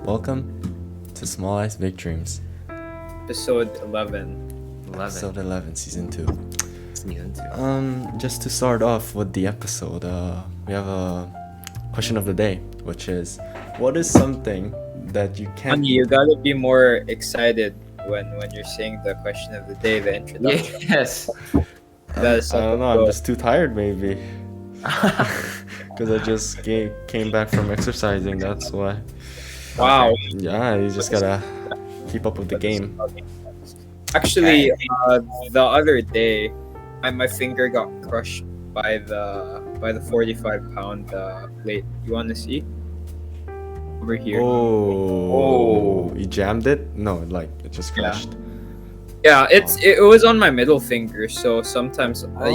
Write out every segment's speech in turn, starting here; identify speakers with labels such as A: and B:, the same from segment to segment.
A: Welcome to Small Eyes Big Dreams,
B: Episode 11.
A: episode 11, season 2.
C: Season 2.
A: Just to start off with the episode, we have a question of the day, which is, what is something that you can't...
B: Honey, you gotta be more excited when you're saying the question of the day, the introduction.
C: Yes.
B: That is
A: I don't know, I'm
B: so
A: just too tired maybe. Because I just came back from exercising, that's why.
B: wow.
A: Yeah, you just gotta keep up with the game.
B: Actually, the other day, my finger got crushed by the 45-pound plate. You want to see? Over here.
A: Oh, you jammed it? No, like it just
B: Yeah.
A: crushed.
B: Yeah, it was on my middle finger, so sometimes now I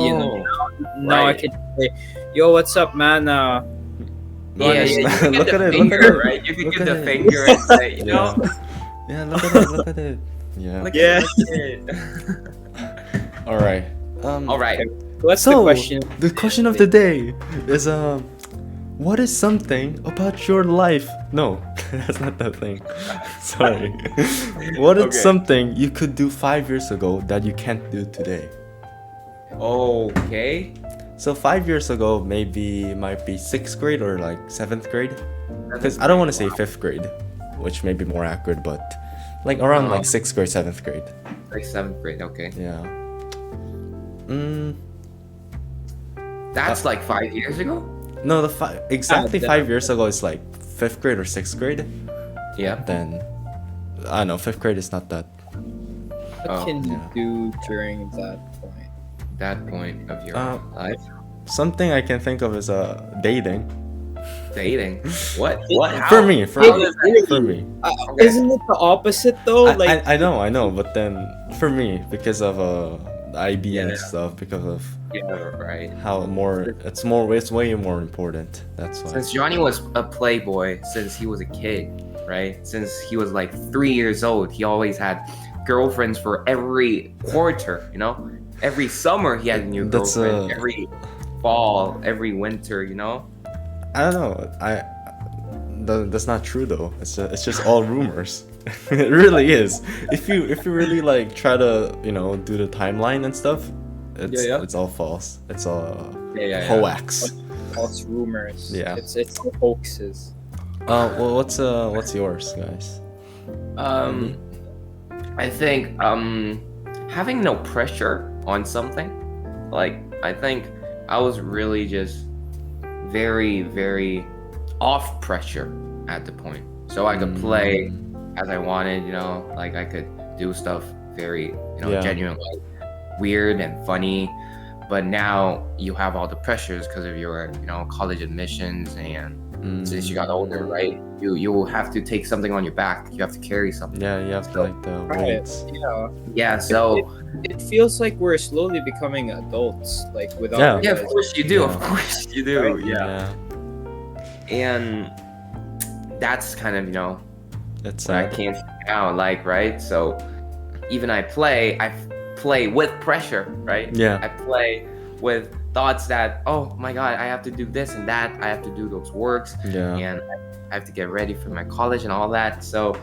C: right.
B: can say, "Yo, what's up, man?"
C: Yeah,
A: Nice.
C: you can
A: Look
C: get
A: at
C: the
A: it, look at
C: finger,
A: it.
C: right? You can
A: Look
C: get
A: at
C: the
A: it.
C: finger and say, you know,
A: Yeah, look at it, look at it. Yeah.
C: look
B: Yeah.
C: at it.
A: All right.
C: All right.
B: What's the
A: So
B: question?
A: the question of the day is what is something about your life? No, that's not the thing. Sorry. What is
C: Okay.
A: something you could do 5 years ago that you can't do today?
C: Okay.
A: So 5 years ago maybe might be 6th grade or like 7th grade. Because I don't want to say 5th grade, which may be more accurate, but like around like 6th grade, 7th grade.
C: Like 7th grade. Okay.
A: Yeah.
C: That's like 5 years ago.
A: No, exactly
B: the-
A: 5 years ago is like 5th grade or 6th grade.
C: Yeah.
A: Then I don't know, 5th grade is not that.
B: What
C: Oh,
B: can you
A: yeah.
B: do during that point?
C: That point of your life.
A: Something I can think of is dating.
C: Dating. What? What?
A: For
C: How?
A: me, for
C: How
A: me,
C: does that-
A: for me.
C: Okay.
B: Isn't it the opposite though? Like
A: I know, but then for me, because of the IB and
C: Yeah.
A: stuff, because of
C: Yeah, right.
A: how it's way more important. That's why.
C: Since Johnny was a playboy since he was a kid, right? Since he was like 3 years old, he always had girlfriends for every quarter, you know? Every summer he had a new
A: That's,
C: girlfriend. Every fall, every winter, you know?
A: I don't know. That's not true though. It's just all rumors. It really is. If you really like try to do the timeline and stuff, it's all false. It's all
C: Yeah.
A: hoax.
B: false rumors.
A: Yeah.
B: It's hoaxes.
A: Well, what's yours, guys?
C: I think having no pressure on something. Like I think I was really just very, very off pressure at the point. So I could play as I wanted, like I could do stuff very,
A: Yeah.
C: genuinely weird and funny. But now you have all the pressures because of your, college admissions, and since you got older, right? You will have to take something on your back. You have to carry something.
A: Yeah, you have to like the
B: Right.
A: weights.
B: Yeah.
C: Yeah. So
B: It feels like we're slowly becoming adults, like without
A: Yeah.
C: yeah, of
B: realizing.
C: course you do.
A: Yeah.
C: Of course you do.
B: Right.
C: Yeah. And that's kind of
A: It's
C: what I can't figure out, like, right? So even I play with pressure, right?
A: Yeah.
C: I play with thoughts that, oh my god, I have to do this and that, I have to do those works,
A: Yeah.
C: and I have to get ready for my college and all that. So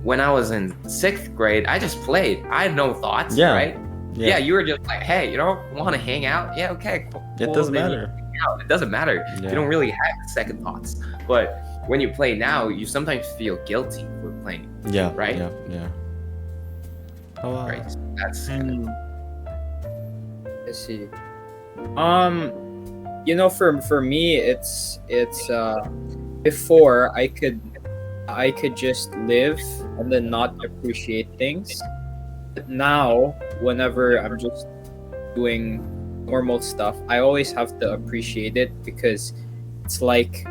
C: when I was in 6th grade, I just played. I had no thoughts,
A: Yeah.
C: right? Yeah, you were just like, hey, want to hang out? Yeah, okay, cool.
A: It doesn't
C: then
A: matter.
C: out. It doesn't matter.
A: Yeah.
C: You don't really have second thoughts. But when you play now, you sometimes feel guilty for playing,
A: Yeah.
C: Right?
A: Yeah. Oh, wow.
C: right? So that's
B: Let's see. For me, it's before I could just live and then not appreciate things. But now, whenever I'm just doing normal stuff, I always have to appreciate it because it's like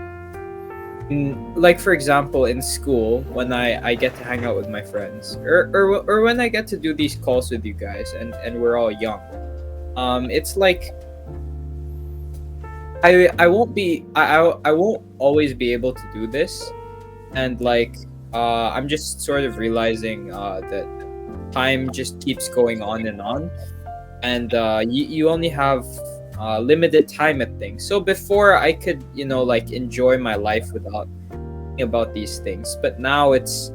B: for example in school when I get to hang out with my friends or when I get to do these calls with you guys and we're all young. It's like I won't always be able to do this, and like I'm just sort of realizing that time just keeps going on, and you only have limited time at things. So before I could, like enjoy my life without about these things. But now it's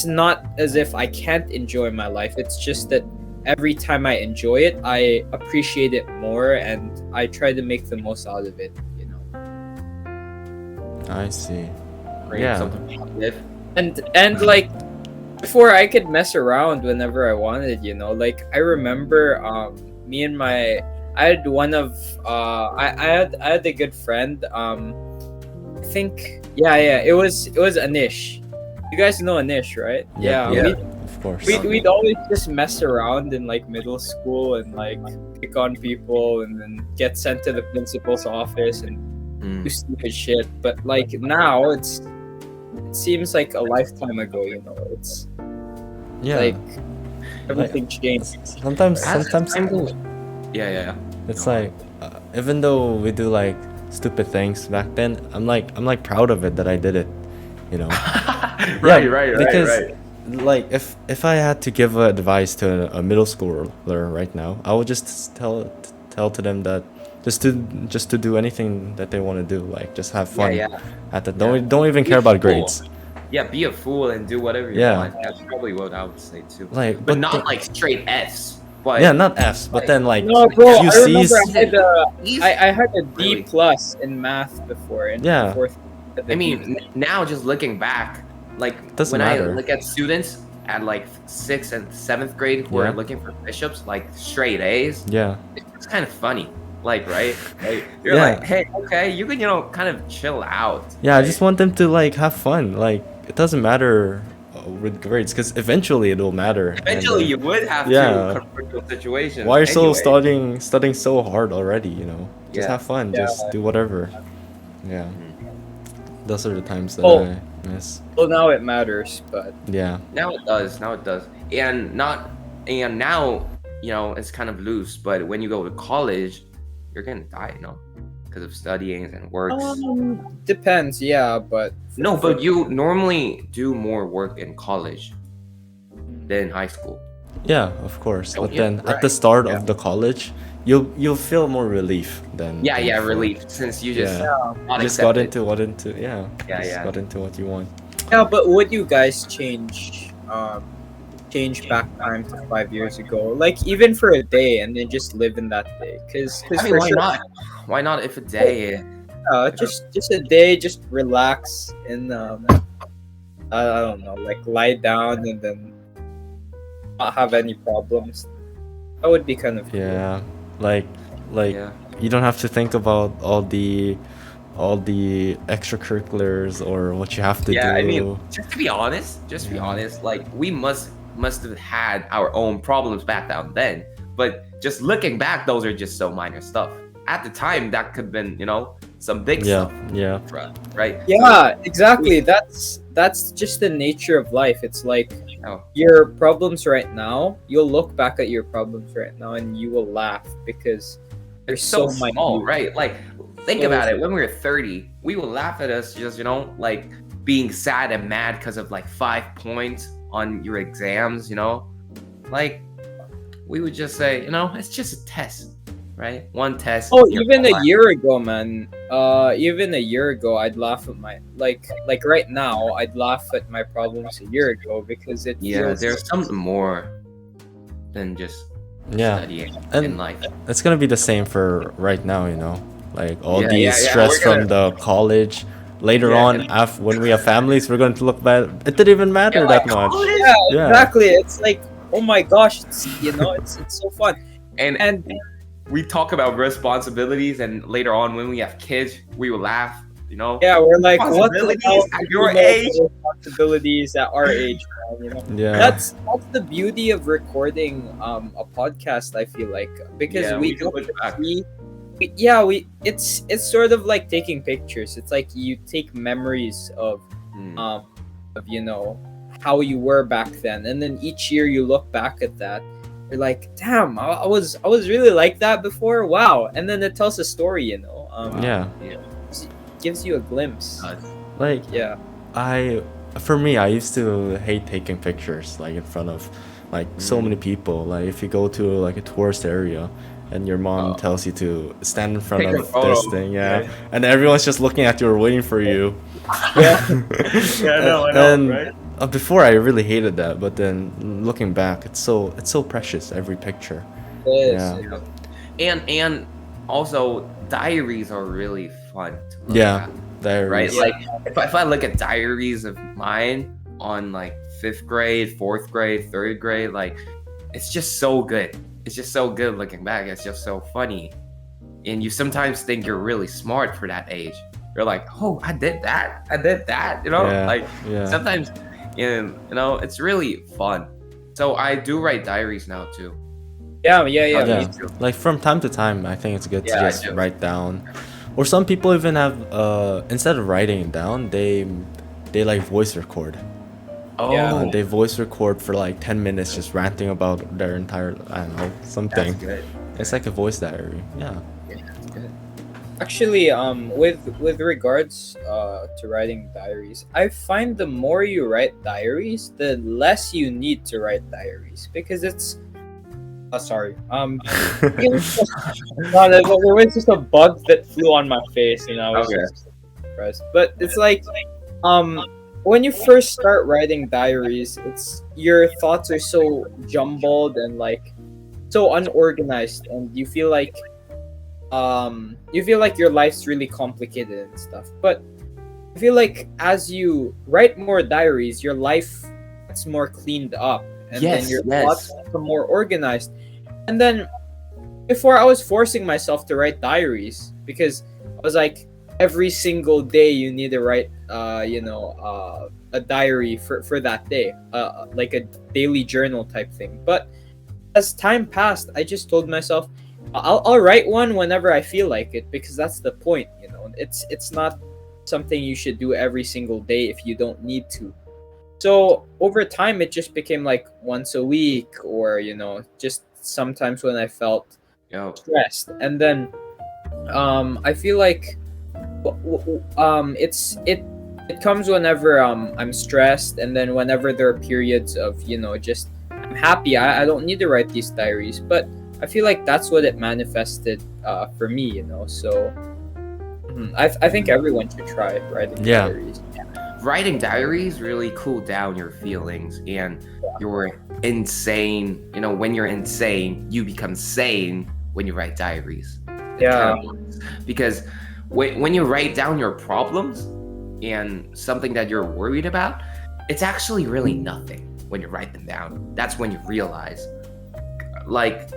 B: not as if I can't enjoy my life. It's just that every time I enjoy it, I appreciate it more, and I try to make the most out of it.
A: I see.
C: Bring
A: Yeah.
C: something positive.
B: And like before, I could mess around whenever I wanted. Like I remember, me and my I had one of I had a good friend. I think it was Anish. You guys know Anish, right?
A: Yeah.
C: Yeah.
A: Of course.
B: We'd always just mess around in like middle school and like pick on people and then get sent to the principal's office and do stupid shit. But like now it seems like a lifetime ago. It's
A: Yeah.
B: like everything changed.
A: sometimes
C: Yeah.
A: it's like even though we do like stupid things back then, I'm like proud of it that I did it.
C: Right.
A: Because like if I had to give advice to a middle schooler right now, I would just tell to them that just to do anything that they want to do, like just have fun
C: Yeah.
A: at the don't even care about grades.
C: Yeah, be a fool and do whatever you
A: Yeah.
C: want. That's probably what I would say too.
A: Like,
C: but
A: but
C: not
A: the-
C: like straight F's. But
A: Yeah, not F's, but then like
B: No, bro,
A: few
B: I remember
A: C's.
B: I had a D
C: Really?
B: plus in math before in
A: Yeah.
B: fourth.
C: I mean, now just looking back, like
A: Doesn't
C: when
A: matter.
C: I look at students at like 6th and 7th grade who
A: Yeah.
C: are looking for bishops, like straight A's,
A: Yeah,
C: it's kind of funny. Like, right? Like, you're
A: Yeah.
C: like, hey, okay, you can, kind of chill out.
A: yeah. I
C: right?
A: just want them to like have fun. Like it doesn't matter with grades, because eventually it will matter. and,
C: Eventually, you would have
A: yeah.
C: to confront those situations.
A: Why are you so
C: anyway.
A: studying so hard already? Just
C: Yeah.
A: have fun.
B: Yeah.
A: Just do whatever. Yeah. Those are the times that
B: Oh.
A: I miss.
B: Well, now it matters, but
A: Yeah.
C: Now it does. And now, it's kind of loose. But when you go to college, you're gonna die, because of studying and works.
B: depends. Yeah, but
C: No, but you normally do more work in college than high school.
A: Yeah, of course.
C: Oh,
A: But
C: yeah,
A: then at
C: right.
A: the start
C: Yeah.
A: of the college, you'll feel more relief than
C: Yeah,
A: before.
C: relief since you just
A: Yeah.
C: not
A: Just got
C: accepted.
A: into got into what you want.
B: yeah. But would you guys change back time to 5 years ago? Like even for a day, and then just live in that day? Because
C: I mean, why not? Why not if a day?
B: just a day, just relax and I don't know, like lie down and then not have any problems. That would be kind of cool.
A: Yeah. Like
C: Yeah.
A: you don't have to think about all the extracurriculars or what you have to
C: Yeah,
A: do.
C: I mean, just to be honest, like we must have had our own problems back down then. But just looking back, those are just so minor stuff. At the time, that could have been, some big
A: yeah,
C: stuff
A: yeah.
C: for us, right?
B: Yeah, exactly. That's just the nature of life. It's like
C: Oh.
B: your problems right now. You'll look back at your problems right now and you will laugh because they're
C: It's so
B: so
C: small,
B: minute.
C: right? Like, think
B: So-
C: about it. When we were 30, we will laugh at us just, like being sad and mad because of like 5 points on your exams, Like, we would just say, it's just a test, right? One test.
B: Oh,
C: you're
B: even a
C: fine.
B: year ago, man. Even a year ago, I'd laugh at my like right now. I'd laugh at my problems a year ago because it
C: Yeah,
B: feels
C: there's something more than just
A: Yeah.
C: studying
A: And-
C: in life.
A: It's gonna be the same for right now, like all
C: Yeah,
A: the
C: yeah,
A: stress
C: we're
A: from the college. Later
C: Yeah,
A: on, when we have families, we're going to look back. It didn't even matter that much.
B: yeah,
A: Yeah.
B: exactly. It's like, oh my gosh, it's so fun.
C: And we talk about responsibilities, and later on, when we have kids, we will laugh.
B: Yeah, we're like, what the
C: Responsibilities
B: hell
C: at
B: do
C: your
B: we know
C: age?
B: about responsibilities at our age, man,
A: Yeah.
B: That's the beauty of recording a podcast. I feel like because
C: Yeah,
B: we
C: we can
B: don't
C: look back.
B: see. It's sort of like taking pictures. It's like you take memories of
C: Mm.
B: how you were back then, and then each year you look back at that. You're like, damn, I was really like that before. Wow, and then it tells a story.
A: Yeah.
B: Gives you a glimpse.
A: Like
B: Yeah.
A: for me, I used to hate taking pictures like in front of like so many people. Like if you go to like a tourist area and your mom
C: Oh.
A: tells you to stand in front
C: Take a
A: of
C: photo.
A: this thing, yeah,
C: Yeah.
A: and everyone's just looking at you or waiting for you.
B: Yeah.
C: Yeah, I know,
A: And
C: right?
A: before I really hated that, but then looking back, it's so precious, every picture.
B: Yes.
A: Yeah.
C: And also diaries are really fun to look
A: Yeah,
C: at,
A: diaries.
C: right?
B: Yeah.
C: Like if I look at diaries of mine on like 5th grade, 4th grade, 3rd grade, like it's just so good. It's just so good looking back. It's just so funny. And you sometimes think you're really smart for that age. You're like, oh, I did that. You know,
A: Yeah,
C: like
A: yeah.
C: sometimes, you know, it's really fun. So I do write diaries now too.
B: Yeah.
C: Yeah.
B: Me
A: Yeah,
B: too.
A: like from time to time, I think it's good to
C: Yeah, I
A: just
C: do.
A: write down. Or some people even have instead of writing it down, they like voice record.
C: Oh,
B: Yeah.
A: They voice record for like 10 minutes, just ranting about their entire, I don't know, something.
C: that's good.
A: It's like a voice diary. Yeah.
C: That's good.
B: Actually, with regards to writing diaries, I find the more you write diaries, the less you need to write diaries because it's. Sorry. No, there was just a bug that flew on my face, and I was
C: Okay.
B: just surprised. But it's like, when you first start writing diaries, it's your thoughts are so jumbled and like so unorganized, and you feel like your life's really complicated and stuff. But I feel like as you write more diaries, your life gets more cleaned up, and then
C: Yes,
B: your
C: yes.
B: thoughts become more organized. And then before I was forcing myself to write diaries because I was like, every single day you need to write, a diary for that day, like a daily journal type thing. But as time passed, I just told myself, I'll write one whenever I feel like it because that's the point, you know. It's not something you should do every single day if you don't need to. So over time, it just became like once a week, or just sometimes when I felt
C: Yo.
B: stressed. And then I feel like it comes whenever I'm stressed, and then whenever there are periods of just I'm happy. I don't need to write these diaries, but I feel like that's what it manifested for me, So I think everyone should try writing
A: Yeah.
B: diaries.
C: Writing diaries really cool down your feelings and your insane. When you're insane, you become sane when you write diaries.
B: Yeah.
C: Because when you write down your problems and something that you're worried about, it's actually really nothing when you write them down. That's when you realize, like,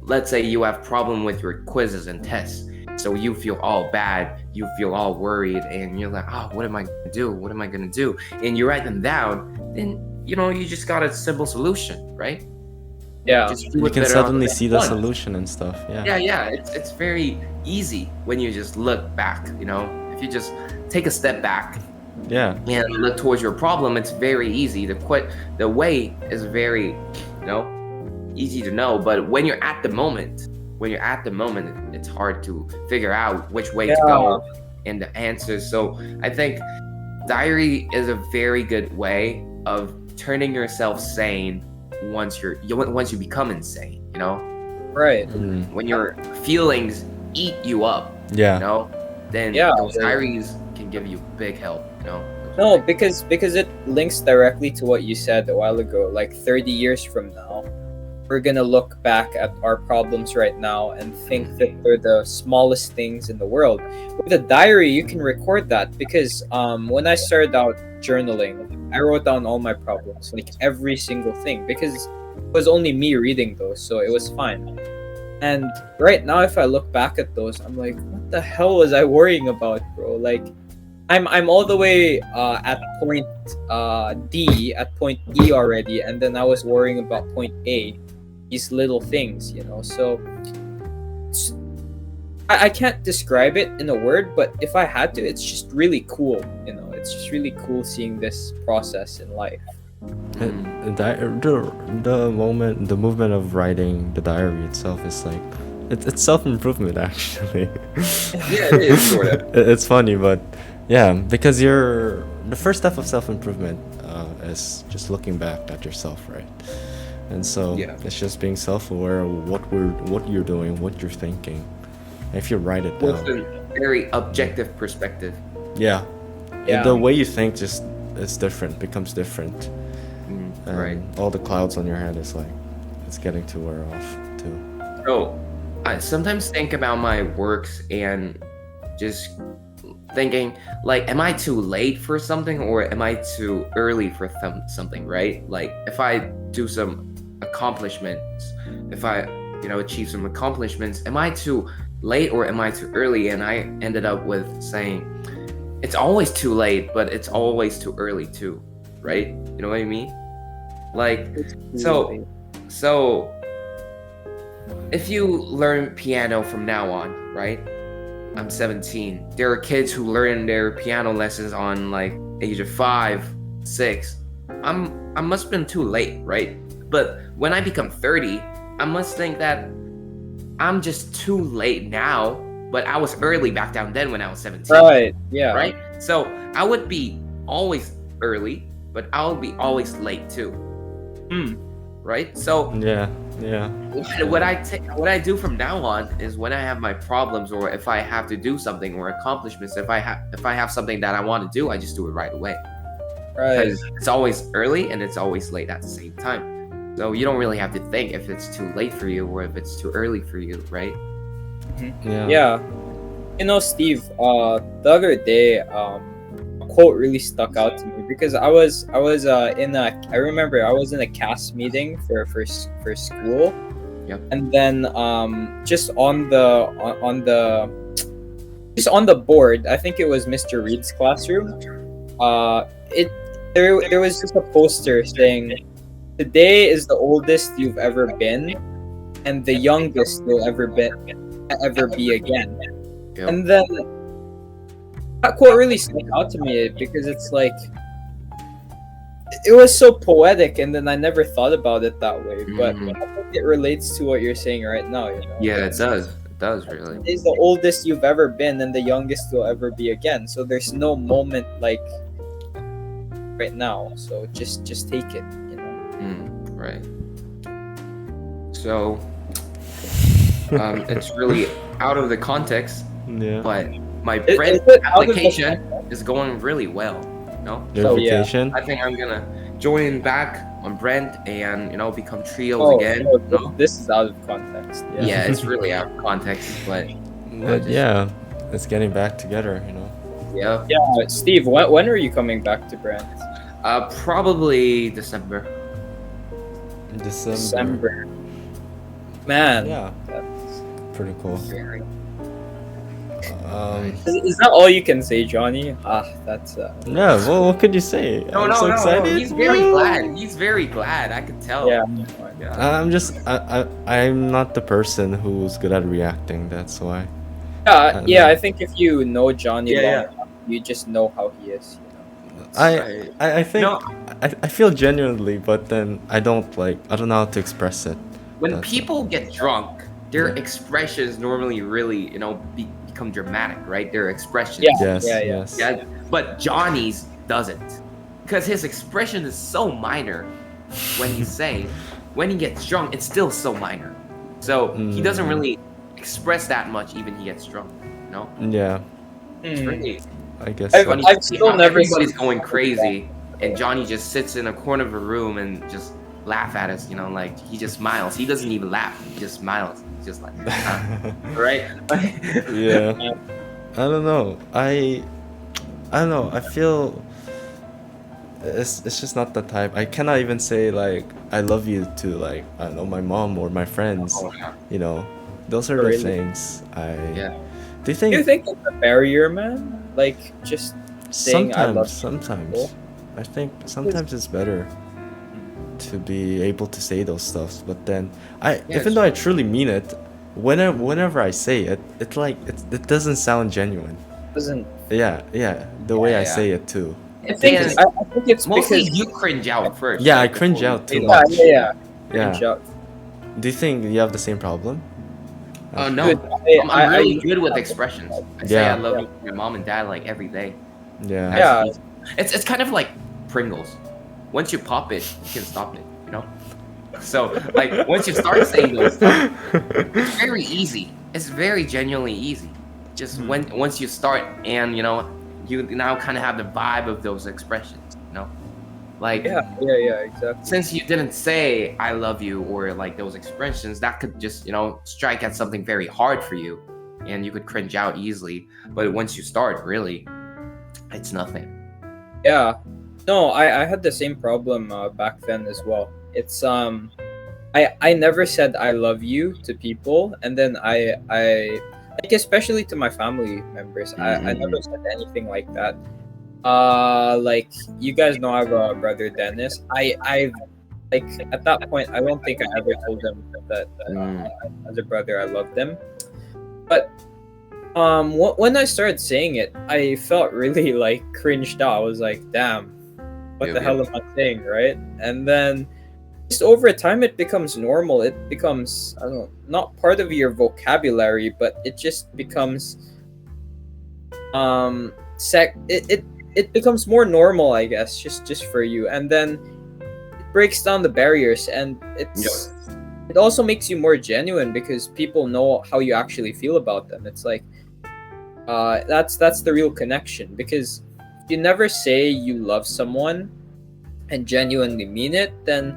C: let's say you have problem with your quizzes and tests. So you feel all bad, you feel all worried, and you're like, oh, what am I gonna do? What am I gonna do? And you write them down, then you just got a simple solution, right?
B: Yeah.
C: Just do
A: You
C: it
A: can
C: better on
A: suddenly
C: the
A: see the
C: one.
A: solution and stuff.
C: Yeah, it's very easy when you just look back, If you just take a step back
A: Yeah.
C: and look towards your problem, it's very easy. The way is very, easy to know, but when you're at the moment, it's hard to figure out which way to go and the answers. So I think diary is a very good way of turning yourself sane once you become insane,
B: Right.
A: Mm.
C: when your feelings eat you up,
A: Yeah.
C: then
B: Yeah.
C: those diaries can give you big help,
B: No, because it links directly to what you said a while ago. Like 30 years from now, we're gonna look back at our problems right now and think that they're the smallest things in the world. With a diary, you can record that because when I started out journaling, I wrote down all my problems, like every single thing, because it was only me reading those, so it was fine. And right now, if I look back at those, I'm like, what the hell was I worrying about, bro? Like, I'm all the way at point D, at point E already, and then I was worrying about point A. These little things, So I can't describe it in a word, but if I had to, it's just really cool. It's just really cool seeing this process in life.
A: The movement of writing the diary itself is like, it's self-improvement actually.
C: Yeah, it is sort of.
A: It's funny, but yeah, because the first step of self-improvement is just looking back at yourself, right? And so
C: Yeah.
A: it's just being self-aware of what you're doing, what you're thinking. If you write it
C: With
A: down,
C: a very objective perspective.
A: yeah,
B: Yeah.
A: the way you think just is different, becomes different. And
C: Right.
A: all the clouds on your head is like, it's getting to wear off too.
C: So I sometimes think about my works and just thinking like, am I too late for something or am I too early for something, right? Like if I do some accomplishments, if I, achieve some accomplishments, am I too late or am I too early? And I ended up with saying, it's always too late, but it's always too early too, right? You know what I mean? Like, so if you learn piano from now on, right? I'm 17. There are kids who learn their piano lessons on like age of 5, 6. I must have been too late, right? But when I become 30, I must think that I'm just too late now, but I was early back down then when I was 17.
B: Right. Yeah.
C: Right? So I would be always early, but I'll be always late too. Right? So
A: Yeah.
C: what I do from now on is when I have my problems or if I have to do something or accomplishments, if I have something that I want to do, I just do it right away.
B: Right.
C: Because it's always early and it's always late at the same time. So you don't really have to think if it's too late for you or if it's too early for you, right?
B: Yeah. Steve, the other day, a quote really stuck out to me because I remember I was in a cast meeting for school.
C: Yep.
B: And then just on the board, I think it was Mr. Reed's classroom. There was just a poster saying, "Today is the oldest you've ever been, and the youngest you'll ever be again."
C: Yep.
B: And then that quote really stuck out to me because it's like it was so poetic, and then I never thought about it that way. But I think it relates to what you're saying right now.
C: Yeah, it does. It does really.
B: It's the oldest you've ever been and the youngest you'll ever be again. So there's no moment like right now. So just take it.
C: Right. So it's really out of the context,
A: Yeah.
C: but my
B: Is
C: Brent
B: it out of the
C: application is going really well.
A: Your
B: So, yeah.
A: vacation?
C: I think I'm gonna join back on Brent and become trios
B: Oh,
C: again.
B: this is out of context.
C: Yeah, it's really out of context, but
A: Yeah, it's getting back together,
C: yeah.
B: Yeah, Steve, when are you coming back to Brent?
C: Probably December.
A: December.
B: Man.
A: Yeah,
B: That's
A: pretty cool.
B: very...
A: Um,
B: Is that all you can say, Johnny? That's
A: yeah, well, what could you say? I'm so excited.
C: He's very glad. He's very glad. I could tell.
B: yeah.
A: I'm not the person who's good at reacting, that's why.
B: I think if you know Johnny
C: Yeah,
B: long
C: yeah.
B: enough, you just know how he is.
A: I think
C: No.
A: I feel genuinely, but then I don't know how to express it.
C: When
A: That's
C: people get drunk, their
A: Yeah.
C: expressions normally really, become dramatic, right? Their expressions.
B: Yeah.
A: Yes,
B: yeah.
A: yes.
C: Yeah, but Johnny's doesn't, because his expression is so minor when he's saying. When he gets drunk, it's still so minor. So he doesn't really express that much, even he gets drunk.
A: Yeah,
C: It's really
A: I guess.
B: I've-
A: so.
C: funny
B: I've
C: to see
B: still
C: how
B: never
C: everybody's
B: seen-
C: going crazy, and Johnny just sits in a corner of a room and just laugh at us. Like he just smiles. He doesn't even laugh. He just smiles. He's just like, right?
A: Yeah. I don't know. I don't know. I feel it's just not the type. I cannot even say I love you to I don't know, my mom or my friends.
C: Oh, yeah.
A: Those are the
B: Really?
A: things
C: Yeah.
A: Do you
B: Do you
A: think
B: think it's a barrier, man? Like just saying I love
A: sometimes
B: people?
A: I think sometimes it's better to be able to say those stuff, but then even though I truly mean it, whenever I say it, it doesn't sound genuine.
B: doesn't.
A: Yeah, the way I
C: Yeah.
A: say it too.
B: I think
C: Yeah.
B: it's
C: Mostly
B: because
C: you cringe out first.
A: Yeah, I
C: like,
A: cringe
C: before you
A: out
C: say
A: too
C: that.
A: much.
B: yeah.
A: Yeah.
B: Reach out.
A: Do you think you have the same problem?
C: Oh no,
B: Dude,
C: I'm really good with expressions. I say
A: Yeah.
C: I love you to my mom and dad every day.
A: Yeah.
B: Yeah.
C: It's kind of like Pringles. Once you pop it, you can stop it. So like once you start saying those stuff, it's very easy. It's very genuinely easy. Just once you start, and you now kind of have the vibe of those expressions. Like
B: yeah, exactly.
C: since you didn't say I love you or like those expressions, that could just strike at something very hard for you, and you could cringe out easily. But once you start, really, it's nothing.
B: Yeah. No, I had the same problem back then as well. It's I never said I love you to people, and then I like, especially to my family members, I never said anything like that. Like, you guys know I have a brother, Dennis. I like, at that point I don't think I ever told him that as a brother I loved them. But when I started saying it, I felt really like cringed out. I was like, damn, what the hell am I saying, right? And then just over time it becomes normal. It becomes, I don't know, not part of your vocabulary, but it just becomes it becomes more normal, I guess, just for you. And then it breaks down the barriers, and it also makes you more genuine because people know how you actually feel about them. It's like that's the real connection, because if you never say you love someone and genuinely mean it, then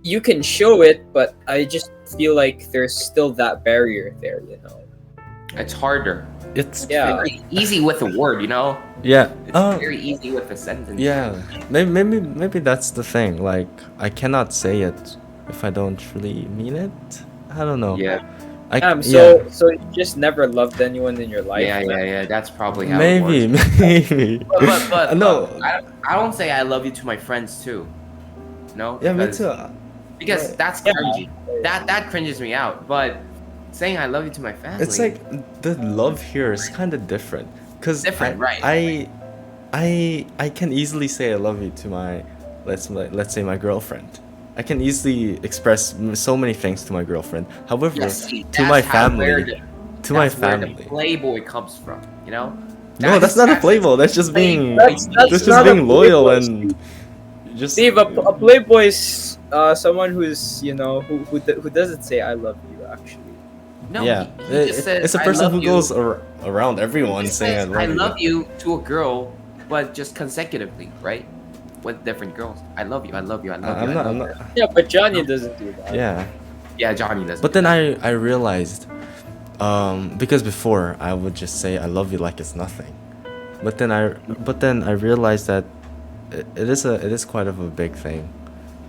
B: you can show it, but I just feel like there's still that barrier there,
C: It's harder.
A: It's
C: very easy with a word,
A: yeah.
C: It's very easy with a sentence.
A: Yeah. Maybe that's the thing. Like, I cannot say it if I don't really mean it. I don't know.
C: Yeah.
B: So you just never loved anyone in your life?
C: Yeah. That's probably how
A: Maybe,
C: it works.
A: maybe.
C: But
A: No.
C: I don't say I love you to my friends too. No.
A: Yeah, me
C: Because-
A: too.
C: Because that's cringy. That cringes me out. But saying I love you to my family.
A: It's like the love here is kind of different. Cause
C: Different, right.
A: I can easily say I love you to my let's say my girlfriend. I can easily express so many things to my girlfriend. However, to my family,
C: Where the playboy comes from.
A: No, that's not a playboy. That's just being
B: That's
A: just
B: not a
A: being loyal
B: playboy,
A: and just.
B: Steve, a playboy's someone who's who doesn't say I love you actually.
C: No,
A: Yeah,
C: he just says,
A: it's a
C: "I
A: person
C: love
A: who
C: you."
A: goes around everyone
C: He
A: saying
C: says, I love you to a girl, but just consecutively, right? With different girls. I love you. I love you. I love you.
A: I'm not.
B: Yeah, but Johnny doesn't do that.
A: Yeah,
C: Yeah, Johnny does.
A: but then I realized, because before I would just say I love you like it's nothing, but then I realized that it is quite of a big thing.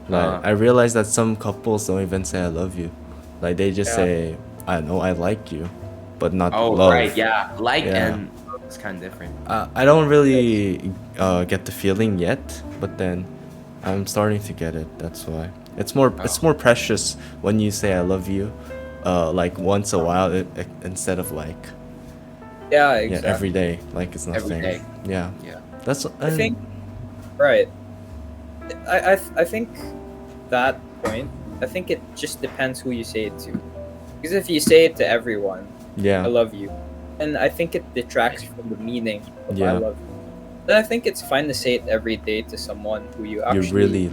A: Like, I realized that some couples don't even say I love you, like they just say I know I like you, but not love.
C: Right, yeah. And it's kind of different.
A: I don't really get the feeling yet, but then I'm starting to get it. That's why it's more precious when you say I love you, like once a while instead of like
B: Exactly.
A: every day, like it's nothing.
C: Every day.
A: Yeah,
C: Yeah.
A: that's
B: I think right. I think that point. I think it just depends who you say it to. Because if you say it to everyone, I love you, and I think it detracts from the meaning of I love you. But I think it's fine to say it every day to someone who you actually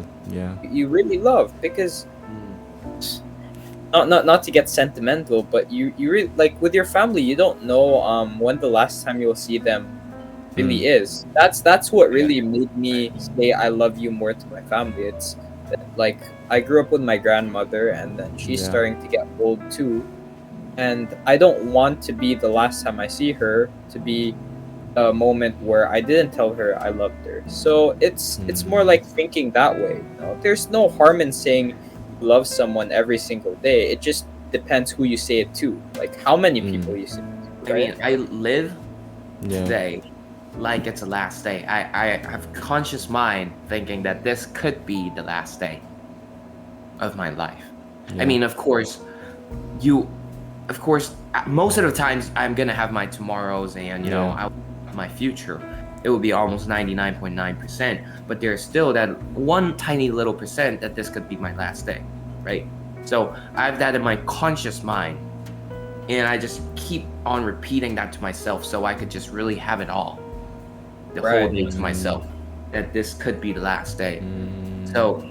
B: you really love, because not to get sentimental, but you really, like, with your family, you don't know when the last time you'll see them really is. That's what really made me say I love you more to my family. It's like, I grew up with my grandmother, and then she's starting to get old too, and I don't want to be the last time I see her to be a moment where I didn't tell her I loved her. So it's more like thinking that way. There's no harm in saying you love someone every single day. It just depends who you say it to, like how many people you say it to, right?
C: I mean, I live today like it's the last day. I have a conscious mind thinking that this could be the last day of my life. I mean, of course, most of the times I'm gonna have my tomorrows, and my future. It will be almost 99.9%, but there's still that one tiny little percent that this could be my last day, right? So I have that in my conscious mind, and I just keep on repeating that to myself, so I could just really have it all. The whole day to myself, that this could be the last day. So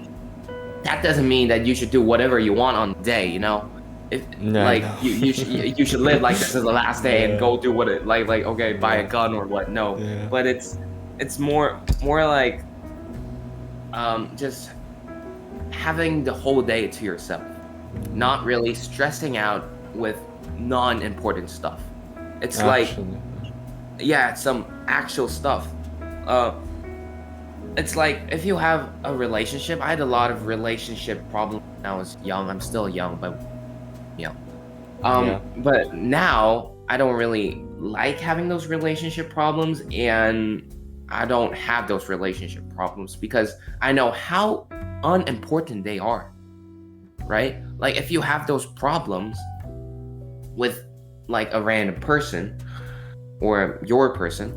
C: that doesn't mean that you should do whatever you want on the day, you know. If
A: Yeah,
C: like
A: I know.
C: you should live like this is the last day and
A: Yeah.
C: go do what it like okay, buy a
A: Yeah.
C: gun or what. No,
A: Yeah.
C: but it's more like just having the whole day to yourself, not really stressing out with non-important stuff. It's like,
A: Actually,
C: yeah, it's some actual stuff. uh it's like if you have a relationship. I had a lot of relationship problems when I was young. I'm still young, but yeah.
A: Yeah.
C: But now I don't really like having those relationship problems, and I don't have those relationship problems because I know how unimportant they are, right? Like if you have those problems with like a random person or your person,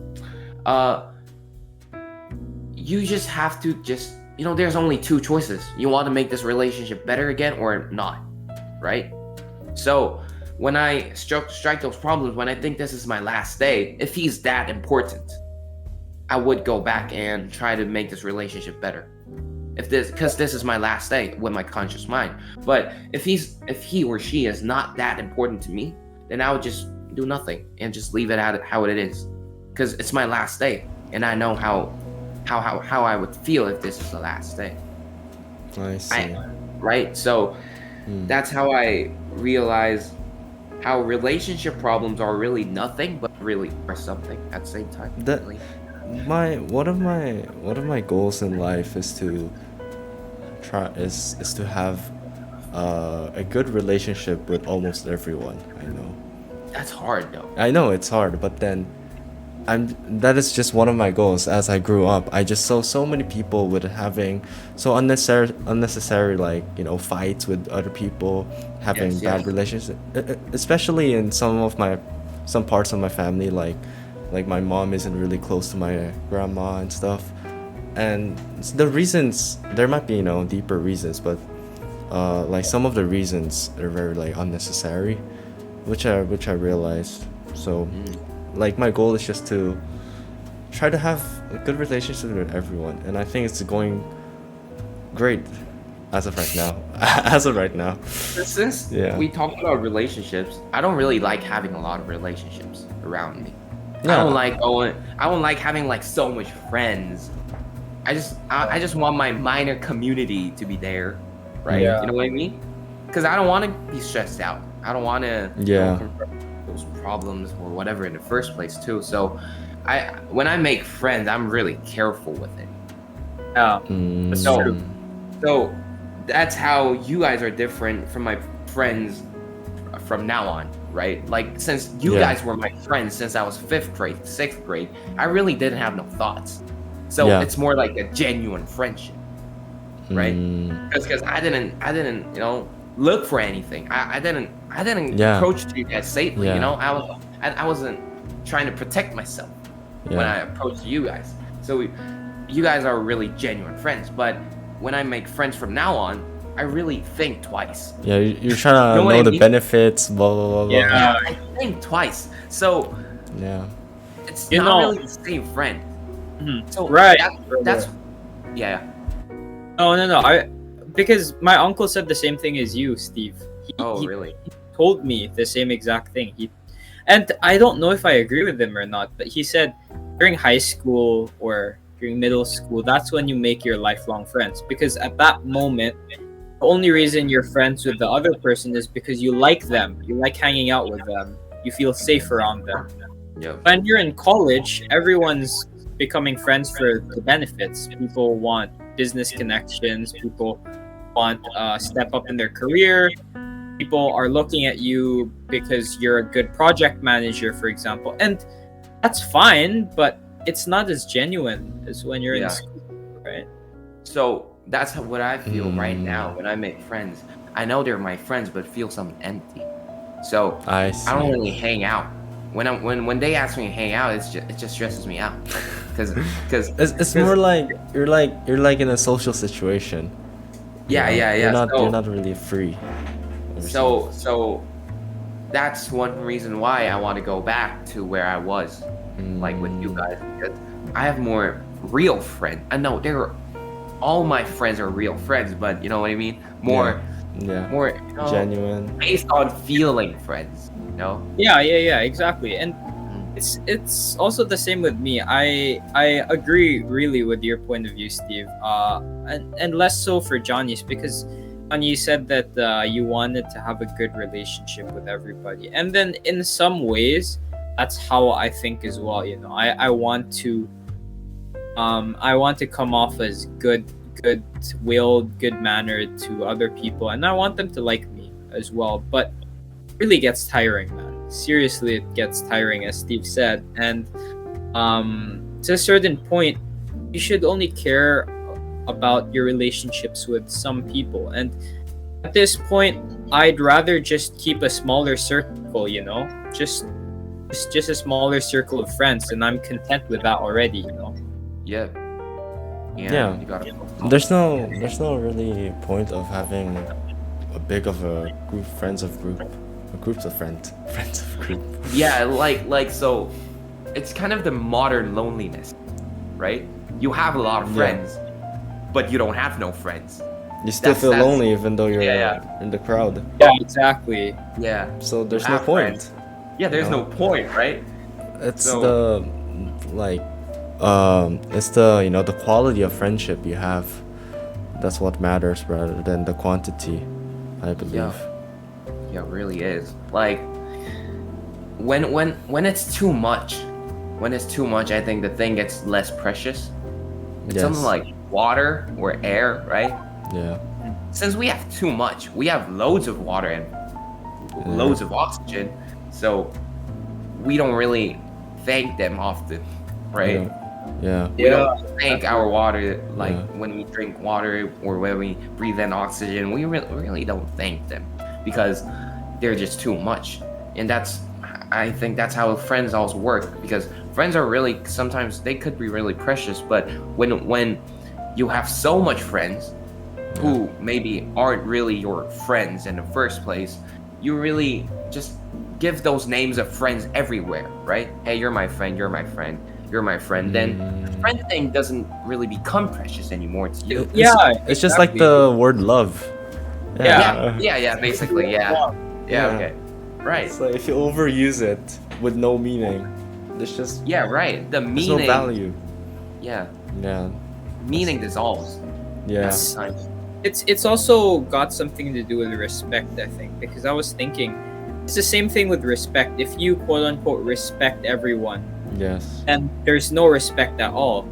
C: you just have to just, there's only two choices. You want to make this relationship better again or not, right? So when I strike those problems, when I think this is my last day, if he's that important, I would go back and try to make this relationship better. Because this is my last day with my conscious mind. But if he or she is not that important to me, then I would just do nothing and just leave it at how it is. Because it's my last day, and I know how I would feel if this is the last day.
A: I see.
C: Right? So that's how I realize how relationship problems are really nothing, but really are something at the same time.
A: That-
C: really.
A: One of my goals in life is to have a good relationship with almost everyone I know.
C: That's hard though.
A: I know it's hard, but then that is just one of my goals. As I grew up, I just saw so many people with having so unnecessary like fights with other people, having
C: Yes,
A: bad
C: yes.
A: relationships, especially in some parts of my family, like my mom isn't really close to my grandma and stuff. And the reasons, there might be deeper reasons, but like some of the reasons are very like unnecessary, which I realized. So like my goal is just to try to have a good relationship with everyone, and I think it's going great as of right now. As of right now.
C: Since
A: Yeah.
C: we talked about relationships, I don't really like having a lot of relationships around me.
A: Yeah.
C: I don't like having like so much friends. I just want my minor community to be there, right?
B: Yeah.
C: You know what I mean? Because I don't want to be stressed out. I don't want to
A: Yeah.
C: confront those problems or whatever in the first place too. So when I make friends, I'm really careful with it.
B: That's
C: So-
B: true.
C: So that's how you guys are different from my friends from now on, right? Like since you
A: Yeah.
C: guys were my friends since I was 5th grade, 6th grade, I really didn't have no thoughts. So
A: Yeah.
C: it's more like a genuine friendship, right? Because I didn't look for anything. I didn't
A: Yeah.
C: approach you guys safely.
A: Yeah.
C: I wasn't trying to protect myself when I
A: Yeah.
C: approached you guys. So you guys are really genuine friends. But when I make friends from now on, I really think twice.
A: Yeah, you're trying to
C: Know what
A: know
C: I
A: the
C: mean?
A: benefits, blah blah blah blah.
B: Yeah.
C: I think twice. So
A: Yeah.
C: it's
B: You
C: not
B: know-
C: really the same friend.
B: Mhm.
C: So
B: Right.
C: that's yeah.
B: No. Because my uncle said the same thing as you, Steve.
C: Oh
B: he
C: really?
B: told me the same exact thing. And I don't know if I agree with him or not, but he said during high school or during middle school, that's when you make your lifelong friends. Because at that moment, the only reason you're friends with the other person is because you like them. You like hanging out with them. You feel safe around them.
C: Yeah.
B: When you're in college, everyone's becoming friends for the benefits. People want business connections. People want step up in their career. People are looking at you because you're a good project manager, for example. And that's fine, but it's not as genuine as when you're
C: Yeah.
B: in school, right?
C: So that's what I feel right
A: Mm.
C: now when I make friends. I know they're my friends, but feel something empty. So
A: I see.
C: I don't really hang out. When they ask me to hang out, it just stresses me out. Because
A: It's more like you're like in a social situation.
C: Yeah.
A: You're not
C: So-
A: you're not really free.
C: So that's one reason why I want to go back to where I was, like with you guys, because I have more real friends. I know they're all my friends are real friends, but you know what I mean? More
A: Yeah.
C: more
A: Genuine.
C: based on feeling friends, you know?
B: Yeah, exactly. And it's also the same with me. I agree really with your point of view, Steve. And less so for Johnny's, because Johnny, you said that you wanted to have a good relationship with everybody, and then in some ways, that's how I think as well. You know, I want to come off as good-willed, good-mannered to other people, and I want them to like me as well. But it really gets tiring, man. Seriously, it gets tiring, as Steve said. And to a certain point, you should only care about your relationships with some people. And at this point, I'd rather just keep a smaller circle, you know, just a smaller circle of friends, and I'm content with that already, you know.
C: Yeah.
A: Yeah.
C: You gotta
A: There's no really point of having a big of a group, friends of group, or groups of friends of group.
C: Yeah, like so it's kind of the modern loneliness, right? You have a lot of friends, but you don't have no friends.
A: You still feel
C: That's-
A: lonely even though you're
C: Yeah.
A: in the crowd.
B: Yeah, exactly.
C: Yeah.
A: So there's
C: You
A: no
C: have
A: point.
C: friends. Yeah, there's
A: No.
C: no point, right?
A: It's
C: So-
A: the like it's the the quality of friendship you have. That's what matters rather than the quantity, I believe.
C: Yeah, it really is. Like when it's too much, I think the thing gets less precious. It's
A: Yes.
C: something like water or air, right?
A: Yeah.
C: Since we have too much, we have loads of water and loads of oxygen, so we don't really thank them often, right?
A: Yeah.
C: We don't thank our water, like
A: Yeah.
C: when we drink water or when we breathe in oxygen, we really don't thank them because they're just too much. And I think that's how friends also work, because friends are really, sometimes they could be really precious, but when you have so much friends who maybe aren't really your friends in the first place, you really just give those names of friends everywhere, right? Hey, you're my friend, you're my friend, you're my friend. Then the friend thing doesn't really become precious anymore to you.
A: It's just like the word love.
C: Yeah, basically, yeah.
A: Yeah.
C: Okay. Right.
A: It's like if you overuse it with no meaning, there's just
C: Yeah, right. The
A: there's
C: meaning.
A: no value.
C: Yeah.
A: Yeah.
C: Meaning dissolves.
A: Yeah.
C: Sometimes.
B: It's also got something to do with respect, I think, because I was thinking it's the same thing with respect. If you quote unquote respect everyone
A: Yes.
B: and there's no respect at all,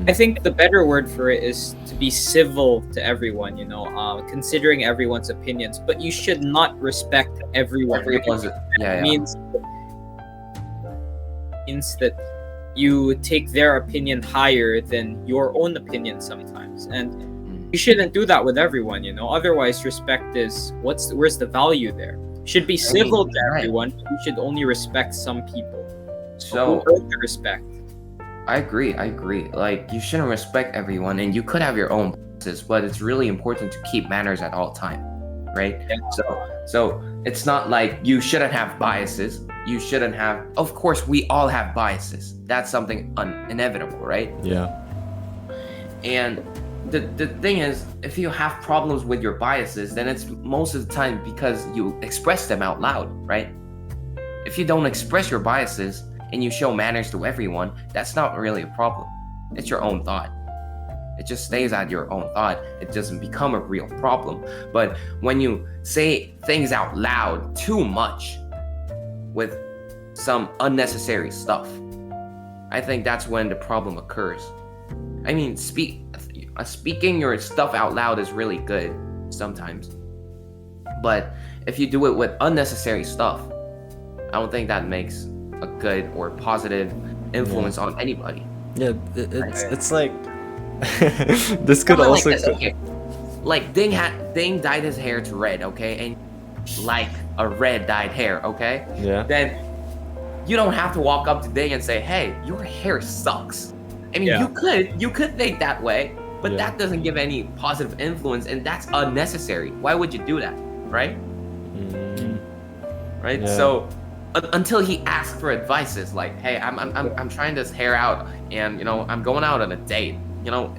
B: I think the better word for it is to be civil to everyone, you know, considering everyone's opinions, but you should not respect everyone.
C: Everyone's,
B: It means that you take their opinion higher than your own opinion sometimes, and you shouldn't do that with everyone, you know. Otherwise, respect is where's the value there? You should be civil to everyone, but you should only respect some people.
C: So
B: who earn the respect?
C: I agree. Like, you shouldn't respect everyone, and you could have your own biases, but it's really important to keep manners at all time, right?
B: Yeah.
C: So it's not like you shouldn't have biases. You shouldn't have. Of course, we all have biases. That's something inevitable, right?
A: Yeah.
C: And the thing is, if you have problems with your biases, then it's most of the time because you express them out loud, right? If you don't express your biases and you show manners to everyone, that's not really a problem. It's your own thought. It just stays at your own thought. It doesn't become a real problem. But when you say things out loud too much with some unnecessary stuff, I think that's when the problem occurs. I mean, speaking your stuff out loud is really good sometimes. But if you do it with unnecessary stuff, I don't think that makes a good or positive influence on anybody.
A: Yeah, it's like this could
C: Something
A: also
C: like, this, okay. Like Ding dyed his hair to red, okay, and like a red dyed hair, okay.
A: Yeah.
C: Then you don't have to walk up to Ding and say, "Hey, your hair sucks." I mean, you could think that way, but that doesn't give any positive influence, and that's unnecessary. Why would you do that, right? Right.
A: Yeah.
C: So until he asks for advices, like, "Hey, I'm trying this hair out, and I'm going out on a date.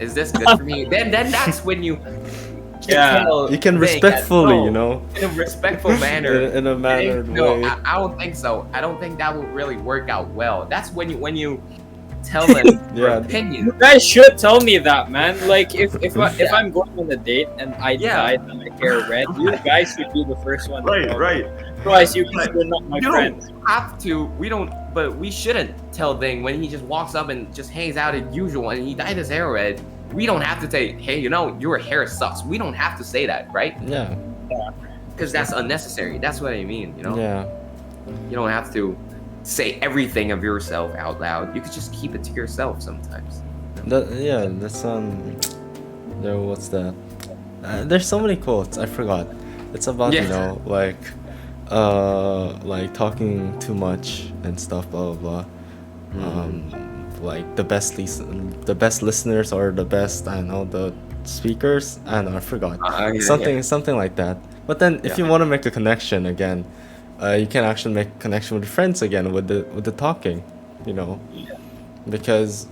C: is this good for me? Then that's when you
B: Yeah.
C: tell
A: You can
C: Ding that,
A: respectfully,
C: no, in a respectful manner.
A: in a mannered
C: No,
A: way.
C: I don't think so. I don't think that would really work out well. That's when you tell them your
A: Yeah.
C: opinion.
B: You guys should tell me that, man. Like, if I'm going on a date and I
C: Yeah.
B: dyed my hair red, you guys should be the first one. to tell me.
C: right.
B: Otherwise, you guys are not my
C: You
B: friends.
C: don't have to. But we shouldn't tell Ding when he just walks up and just hangs out as usual and he dyed his hair red. We don't have to say, hey, your hair sucks. We don't have to say that, right?
A: Yeah.
C: Because that's unnecessary. That's what I mean,
A: Yeah.
C: You don't have to say everything of yourself out loud. You could just keep it to yourself sometimes.
A: That's there. What's that? There's so many quotes. I forgot. It's about
C: Yeah.
A: like talking too much and stuff. Blah blah blah. Like the best listeners are the best. I don't know, the speakers. I don't know. I forgot. Something like that. But then if you want to make a connection again, you can actually make a connection with friends again with the talking, because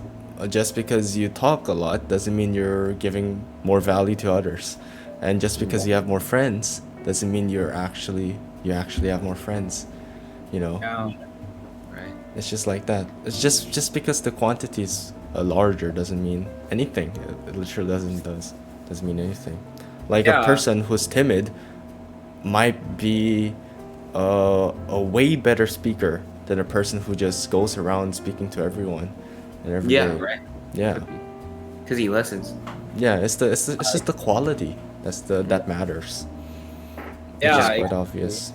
A: just because you talk a lot doesn't mean you're giving more value to others, and just because you have more friends doesn't mean you actually have more friends,
B: Yeah.
C: Right.
A: It's just like that. It's just because the quantity is larger doesn't mean anything. It literally doesn't mean anything. Like a
B: Yeah.
A: person who's timid might be a way better speaker than a person who just goes around speaking to everyone and every
C: Yeah,
A: day.
C: right.
A: Yeah,
C: Because he listens.
A: yeah. It's just the quality that matters.
B: Yeah,
A: Which is quite
B: exactly.
A: obvious.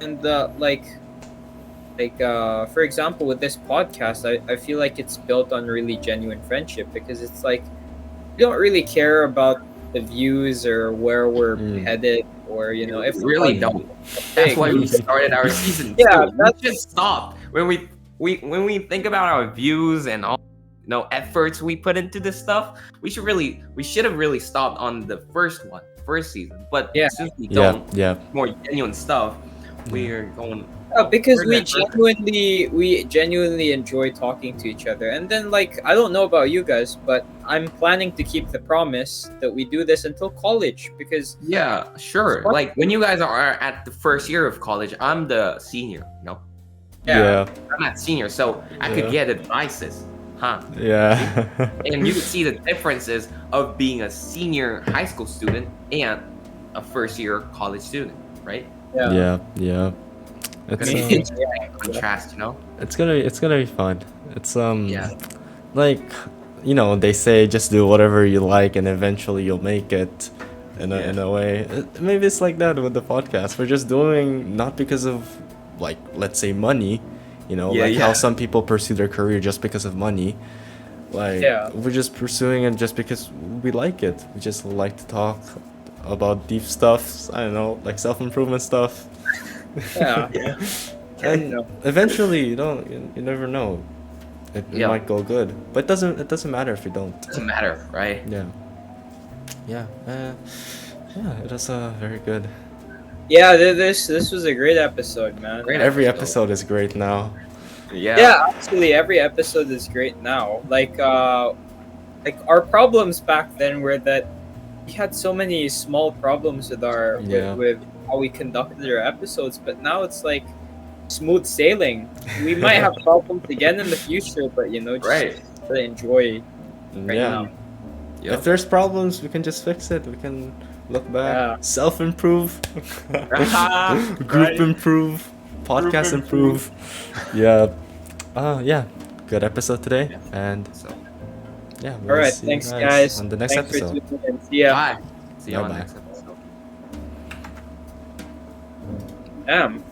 B: And for example, with this podcast, I feel like it's built on really genuine friendship, because it's like you don't really care about the views or where we're headed, or if
C: We
B: the
C: really
B: podcast
C: don't.
B: is
C: That's
B: big.
C: why we started our season.
B: Yeah,
C: two. We should stop when we think about our views and all efforts we put into this stuff. We should have really stopped on the first season. But
B: Yeah.
C: since we
A: Yeah,
C: don't
A: yeah.
C: more genuine stuff, we are going.
B: Because
C: Further and
B: we genuinely enjoy talking to each other. And then, like, I don't know about you guys, but I'm planning to keep the promise that we do this until college, because
C: Yeah, sure.
B: What?
C: Like when you guys are at the first year of college, I'm the senior.
A: Yeah,
C: I'm not senior, so I could
A: Yeah.
C: get advices, huh?
A: yeah.
C: And you can see the differences of being a senior high school student and a first year college student, right?
A: Yeah. It's
C: Gonna be interesting contrast,
A: it's gonna be fun. It's
C: Yeah.
A: like they say just do whatever you like and eventually you'll make it in a way. Maybe it's like that with the podcast. We're just doing not because of, like, let's say money, how some people pursue their career just because of money. Like, we're just pursuing it just because we like it. We just like to talk about deep stuff. I don't know, like self-improvement stuff.
B: yeah.
A: And eventually, you never know. It might go good, but it doesn't matter if you don't.
C: Doesn't matter, right?
A: Yeah. It was very good.
B: Yeah, this was a great episode, man.
C: Great
A: Every
C: episode.
A: episode is great now.
B: Yeah, actually, every episode is great now. Like our problems back then were that we had so many small problems with with how we conducted our episodes, but now it's like smooth sailing. We might have problems again in the future, but just
C: Right.
B: really enjoy right now.
C: Yep.
A: If there's problems, we can just fix it. We can look back,
B: Yeah.
A: self-improve, group
C: Right.
A: improve, podcast improve. Yeah. Good episode today, and
C: So,
A: yeah.
B: All right,
A: see you
B: thanks, guys.
A: on the next
B: Thanks
A: episode.
B: for tuning in. See ya.
C: bye. See you on the
A: Bye-bye.
C: next episode.
B: Damn.